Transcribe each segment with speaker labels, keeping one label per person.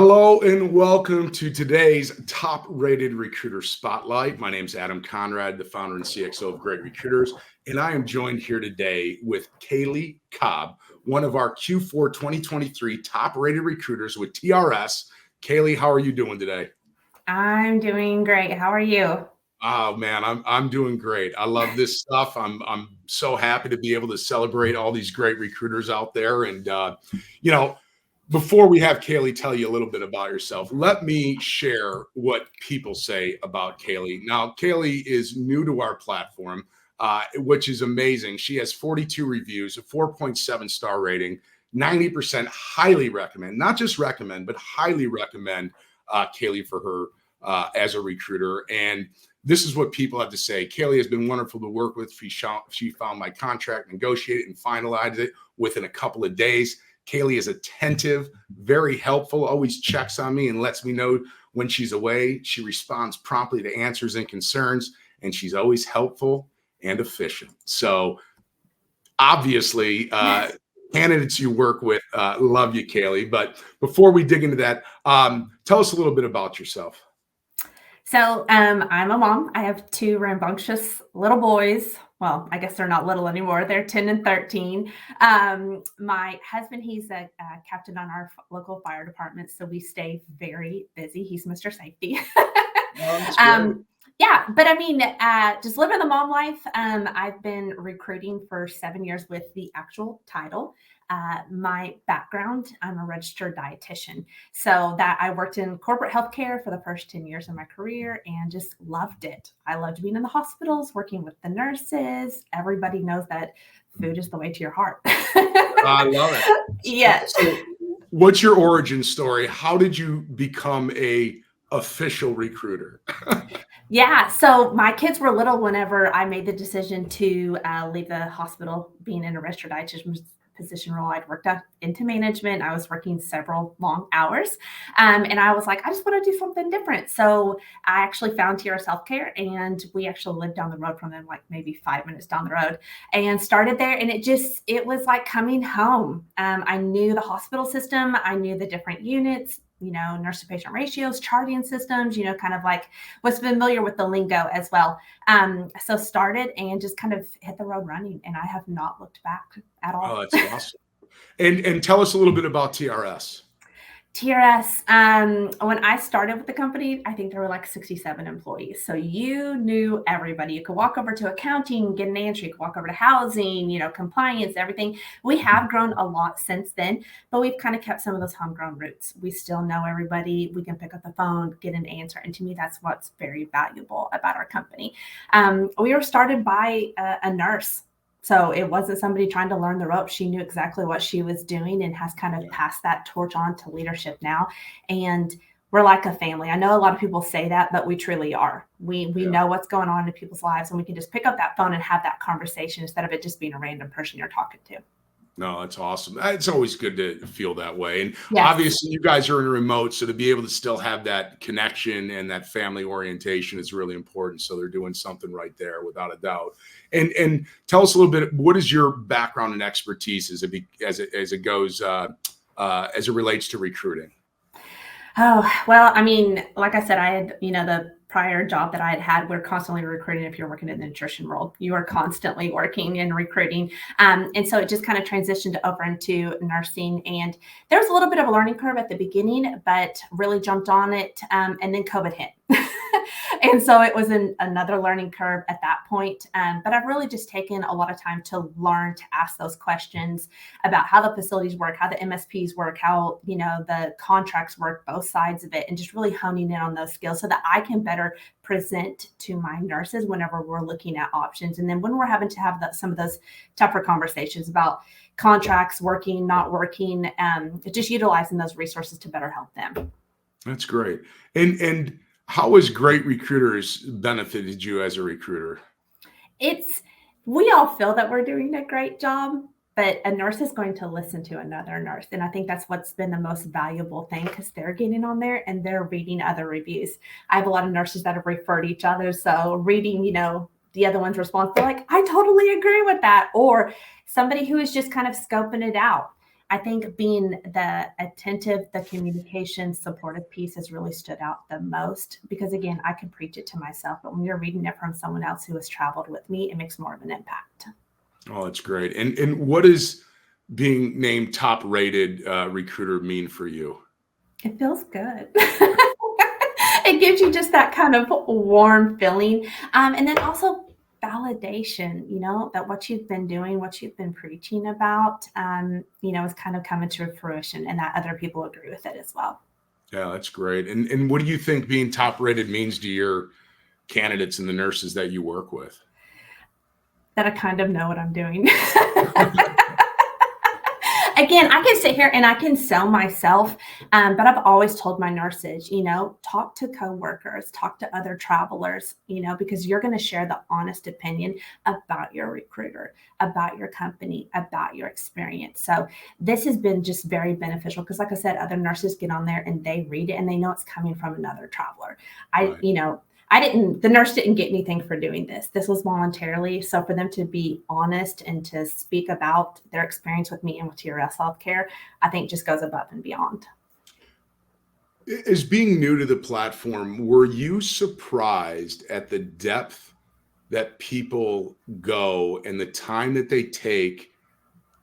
Speaker 1: Hello and welcome to today's top rated recruiter spotlight. My name is Adam Conrad, the founder and CXO of Great Recruiters, and I am joined here today with Caley Cobb, one of our Q4 2023 top rated recruiters with TRS. Caley, how are you doing today?
Speaker 2: I'm doing great. How are you?
Speaker 1: Oh man, I'm doing great. I love this stuff. I'm so happy to be able to celebrate all these great recruiters out there. And you know, before we have Caley tell you a little bit about yourself, let me share what people say about Caley. Now, Caley is new to our platform, which is amazing. She has 42 reviews, a 4.7 star rating, 90% highly recommend, not just recommend, but highly recommend Caley for her as a recruiter. And this is what people have to say. Caley has been wonderful to work with. She found my contract, negotiated, and finalized it within a couple of days. Caley is attentive, very helpful, always checks on me and lets me know when she's away. She responds promptly to answers and concerns, and she's always helpful and efficient. So obviously, candidates you work with love you, Caley. But before we dig into that, tell us a little bit about yourself.
Speaker 2: So I'm a mom. I have two rambunctious little boys. Well, I guess they're not little anymore. They're 10 and 13. My husband, he's a captain on our local fire department, so we stay very busy. He's Mr. Safety. Yeah, but I mean, just living the mom life. I've been recruiting for 7 years with the actual title. My background, I'm a registered dietitian. So that I worked in corporate healthcare for the first 10 years of my career and just loved it. I loved being in the hospitals, working with the nurses. Everybody knows that food is the way to your heart.
Speaker 1: I love it.
Speaker 2: Yes.
Speaker 1: So what's your origin story? How did you become a official recruiter?
Speaker 2: Yeah. So my kids were little whenever I made the decision to leave the hospital, being in a registered dietitian position role. I'd worked up into management. I was working several long hours. And I was like, I just want to do something different. So I actually found TRS Healthcare, and we actually lived down the road from them, like maybe 5 minutes down the road, and started there. And it was like coming home. I knew the hospital system. I knew the different units, nurse to patient ratios, charting systems, kind of like was familiar with the lingo as well. So started and just kind of hit the road running, and I have not looked back at all.
Speaker 1: Oh, that's awesome. And tell us a little bit about TRS.
Speaker 2: TRS, when I started with the company, I think there were like 67 employees. So you knew everybody. You could walk over to accounting, get an answer. You could walk over to housing, compliance, everything. We have grown a lot since then, but we've kind of kept some of those homegrown roots. We still know everybody. We can pick up the phone, get an answer. And to me, that's what's very valuable about our company. We were started by a nurse. So it wasn't somebody trying to learn the ropes. She knew exactly what she was doing and has kind of passed that torch on to leadership now. And we're like a family. I know a lot of people say that, but we truly are. We know what's going on in people's lives, and we can just pick up that phone and have that conversation instead of it just being a random person you're talking to.
Speaker 1: No, that's awesome. It's always good to feel that way. And
Speaker 2: Yes.
Speaker 1: obviously you guys are in a remote, so to be able to still have that connection and that family orientation is really important. So they're doing something right there without a doubt. And tell us a little bit, what is your background and expertise as it goes, as it relates to recruiting?
Speaker 2: Oh, well, I mean, like I said, I had, the prior job that I had, we're constantly recruiting. If you're working in the nutrition world, you are constantly working and recruiting. And so it just kind of transitioned over into nursing. And there was a little bit of a learning curve at the beginning, but really jumped on it. And then COVID hit. And so it was another learning curve at that point. But I've really just taken a lot of time to learn to ask those questions about how the facilities work, how the MSPs work, how, the contracts work, both sides of it, and just really honing in on those skills so that I can better present to my nurses whenever we're looking at options. And then when we're having to have some of those tougher conversations about contracts working, not working, just utilizing those resources to better help them.
Speaker 1: That's great. And how has Great Recruiters benefited you as a recruiter?
Speaker 2: We all feel that we're doing a great job, but a nurse is going to listen to another nurse. And I think that's what's been the most valuable thing, because they're getting on there and they're reading other reviews. I have a lot of nurses that have referred each other. So reading, the other one's response, they're like, I totally agree with that. Or somebody who is just kind of scoping it out. I think being the attentive, the communication, supportive piece has really stood out the most because, again, I can preach it to myself, but when you're reading it from someone else who has traveled with me, it makes more of an impact.
Speaker 1: Oh, that's great. And what does being named top rated recruiter mean for you?
Speaker 2: It feels good. It gives you just that kind of warm feeling. And then also validation, that what you've been doing, what you've been preaching about, is kind of coming to fruition and that other people agree with it as well.
Speaker 1: Yeah, that's great. And what do you think being top rated means to your candidates and the nurses that you work with?
Speaker 2: That I kind of know what I'm doing. Again, I can sit here and I can sell myself, but I've always told my nurses, talk to coworkers, talk to other travelers, because you're going to share the honest opinion about your recruiter, about your company, about your experience. So this has been just very beneficial because, like I said, other nurses get on there and they read it and they know it's coming from another traveler.
Speaker 1: Right.
Speaker 2: The nurse didn't get anything for doing this. This was voluntarily. So for them to be honest and to speak about their experience with me and with TRS Healthcare, I think just goes above and beyond.
Speaker 1: As being new to the platform, were you surprised at the depth that people go and the time that they take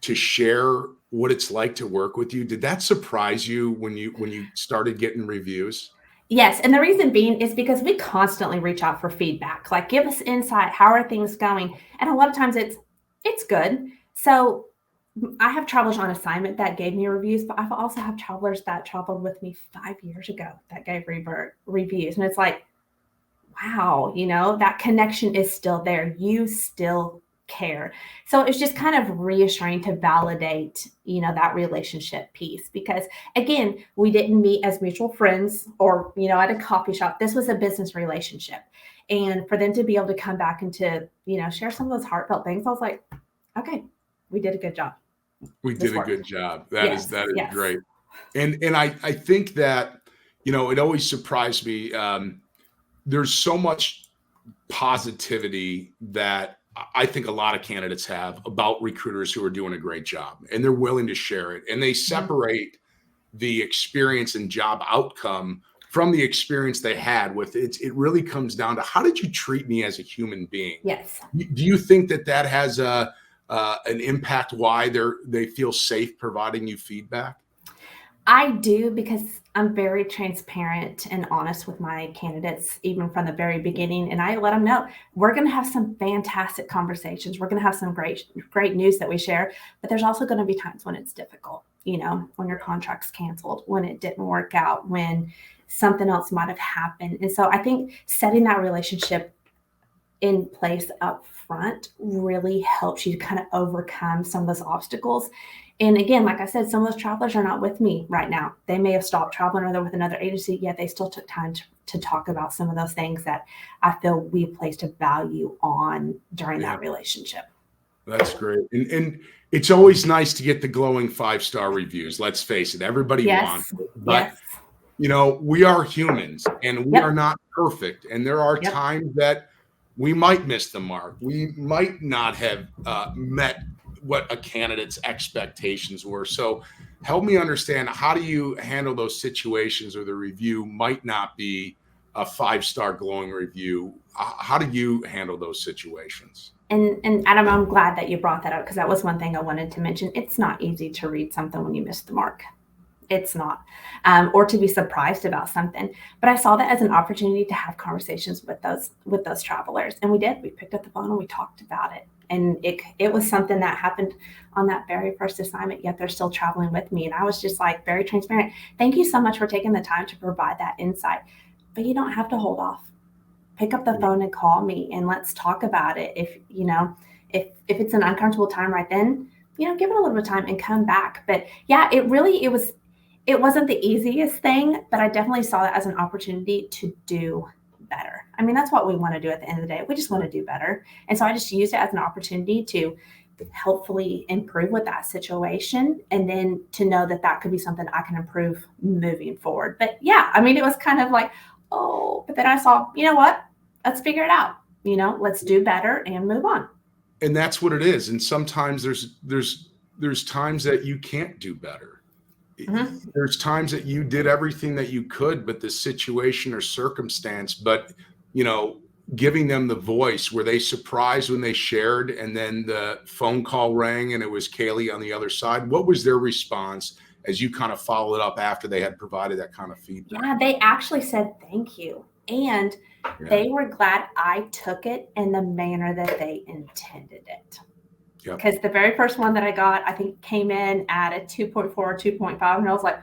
Speaker 1: to share what it's like to work with you? Did that surprise you when you started getting reviews?
Speaker 2: Yes, and the reason being is because we constantly reach out for feedback. Like, give us insight. How are things going? And a lot of times it's good. So I have travelers on assignment that gave me reviews, but I've also have travelers that traveled with me 5 years ago that gave reviews, and it's like, wow, that connection is still there. You still care. So it's just kind of reassuring to validate, that relationship piece because, again, we didn't meet as mutual friends or, at a coffee shop. This was a business relationship. And for them to be able to come back and to, share some of those heartfelt things, I was like, okay, we did a good job.
Speaker 1: We
Speaker 2: This
Speaker 1: did a
Speaker 2: worked.
Speaker 1: good job.
Speaker 2: Yes,
Speaker 1: That is
Speaker 2: yes.
Speaker 1: great. And I think that, it always surprised me. There's so much positivity that I think a lot of candidates have about recruiters who are doing a great job and they're willing to share it. And they
Speaker 2: Mhm.
Speaker 1: separate the experience and job outcome from the experience they had with it. It really comes down to how did you treat me as a human being?
Speaker 2: Yes.
Speaker 1: Do you think that has an impact why they feel safe providing you feedback?
Speaker 2: I do because I'm very transparent and honest with my candidates, even from the very beginning. And I let them know we're going to have some fantastic conversations. We're going to have some great news that we share. But there's also going to be times when it's difficult, when your contract's canceled, when it didn't work out, when something else might have happened. And so I think setting that relationship in place up front really helps you to kind of overcome some of those obstacles. And again, like I said, some of those travelers are not with me right now. They may have stopped traveling or they're with another agency, yet they still took time to talk about some of those things that I feel we placed a value on during
Speaker 1: Yeah,
Speaker 2: that relationship.
Speaker 1: that's great. And it's always nice to get the glowing 5-star reviews. Let's face it, everybody wants
Speaker 2: Yes.
Speaker 1: it. But
Speaker 2: Yes.
Speaker 1: we are humans and we are
Speaker 2: Yep.
Speaker 1: not perfect. And there are
Speaker 2: Yep.
Speaker 1: times that we might miss the mark. We might not have met what a candidate's expectations were. So help me understand, how do you handle those situations where the review might not be a 5-star glowing review? How do you handle those situations?
Speaker 2: And Adam, I'm glad that you brought that up because that was one thing I wanted to mention. It's not easy to read something when you miss the mark. It's not, or to be surprised about something. But I saw that as an opportunity to have conversations with those travelers, and we did. We picked up the phone and we talked about it, and it was something that happened on that very first assignment. Yet they're still traveling with me, and I was just like very transparent. Thank you so much for taking the time to provide that insight, but you don't have to hold off. Pick up the phone and call me, and let's talk about it. If it's an uncomfortable time right then, give it a little bit of time and come back. But yeah, it wasn't the easiest thing, but I definitely saw that as an opportunity to do better. I mean, that's what we want to do at the end of the day. We just want to do better. And so I just used it as an opportunity to hopefully improve with that situation and then to know that that could be something I can improve moving forward. But yeah, I mean, it was kind of like, oh, but then I saw, you know what? Let's figure it out. Let's do better and move on.
Speaker 1: And that's what it is. And sometimes there's there's times that you can't do better.
Speaker 2: Mhm.
Speaker 1: There's times that you did everything that you could, but the situation or circumstance, but you know, giving them the voice, were they surprised when they shared and then the phone call rang and it was Caley on the other side? What was their response as you kind of followed up after they had provided that kind of feedback?
Speaker 2: Yeah, they actually said thank you. And
Speaker 1: Yeah.
Speaker 2: they were glad I took it in the manner that they intended it.
Speaker 1: Yep.
Speaker 2: Because the very first one that I got, I think came in at a 2.4, 2.5. And I was like,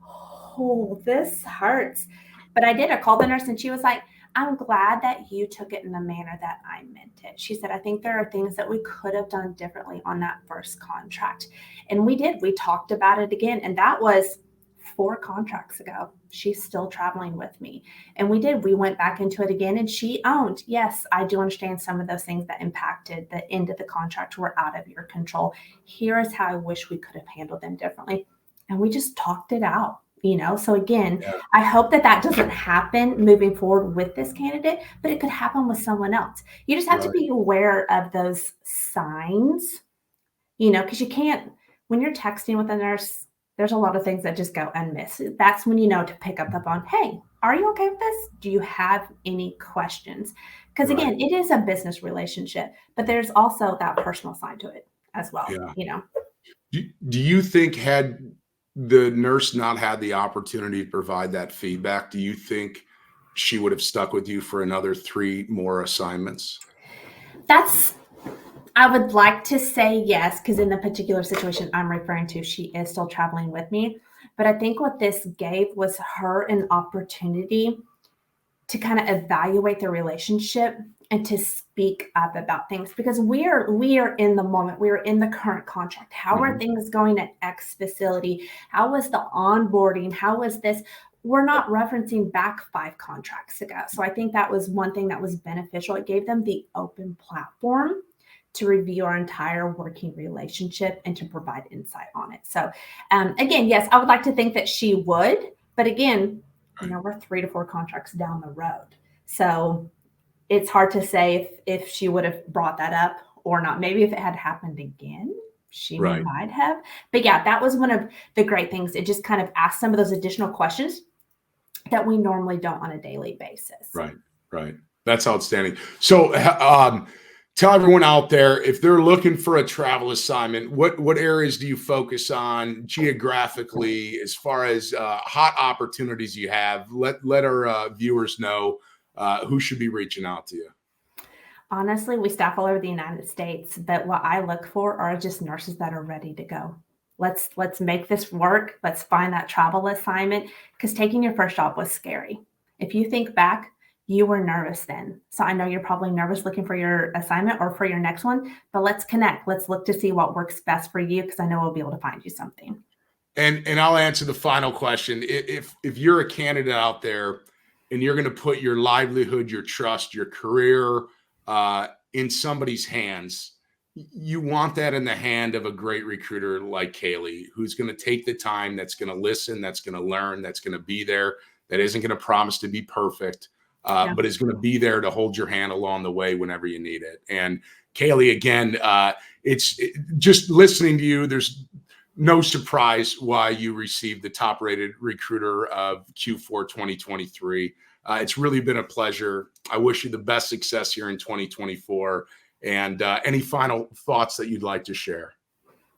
Speaker 2: oh, this hurts. But I did. I called the nurse and she was like, I'm glad that you took it in the manner that I meant it. She said, I think there are things that we could have done differently on that first contract. And we did. We talked about it again. And that was 4 contracts ago. She's still traveling with me. And we did. We went back into it again and she owned, yes, I do understand some of those things that impacted the end of the contract were out of your control. Here is how I wish we could have handled them differently. And we just talked it out. So again,
Speaker 1: Yeah.
Speaker 2: I hope that that doesn't happen moving forward with this candidate, but it could happen with someone else. You just have to
Speaker 1: Right.
Speaker 2: be aware of those signs, because you can't, when you're texting with a nurse, there's a lot of things that just go unmissed. That's when you know to pick up the phone. Hey, are you okay with this? Do you have any questions? Because
Speaker 1: Right.
Speaker 2: again, it is a business relationship, but there's also that personal side to it as well.
Speaker 1: Yeah. Do you think had the nurse not had the opportunity to provide that feedback, do you think she would have stuck with you for another 3 more assignments?
Speaker 2: That's I would like to say yes, because in the particular situation I'm referring to, she is still traveling with me. But I think what this gave was her an opportunity to kind of evaluate the relationship and to speak up about things because we are in the moment. We are in the current contract. How are
Speaker 1: Mhm.
Speaker 2: things going at X facility? How was the onboarding? How was this? We're not referencing back 5 contracts ago. So I think that was one thing that was beneficial. It gave them the open platform to review our entire working relationship and to provide insight on it. So again, yes, I would like to think that she would, but again,
Speaker 1: Right.
Speaker 2: we're 3 to 4 contracts down the road. So it's hard to say if she would have brought that up or not. Maybe if it had happened again, she
Speaker 1: Right.
Speaker 2: might have. But yeah, that was one of the great things. It just kind of asked some of those additional questions that we normally don't on a daily basis.
Speaker 1: Right. Right. That's outstanding. So, tell everyone out there if they're looking for a travel assignment, what areas do you focus on geographically as far as hot opportunities you have? Let our viewers know who should be reaching out to you.
Speaker 2: Honestly, we staff all over the United States, but what I look for are just nurses that are ready to go. Let's make this work. Let's find that travel assignment because taking your first job was scary. If you think back, you were nervous then. So I know you're probably nervous looking for your assignment or for your next one, but let's connect. Let's look to see what works best for you because I know we'll be able to find you something.
Speaker 1: And I'll answer the final question. If you're a candidate out there and you're going to put your livelihood, your trust, your career in somebody's hands, you want that in the hand of a great recruiter like Caley, who's going to take the time, that's going to listen, that's going to learn, that's going to be there, that isn't going to promise to be perfect,
Speaker 2: Yeah.
Speaker 1: but is going to be there to hold your hand along the way whenever you need it. And Caley, again, just listening to you. There's no surprise why you received the top rated recruiter of Q4 2023. It's really been a pleasure. I wish you the best success here in 2024. And any final thoughts that you'd like to share?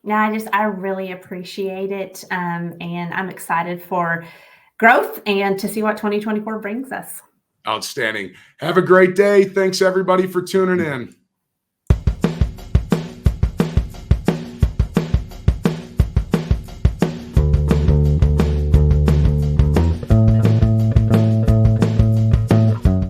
Speaker 2: No, I really appreciate it. And I'm excited for growth and to see what 2024 brings us.
Speaker 1: Outstanding. Have a great day. Thanks, everybody, for tuning in.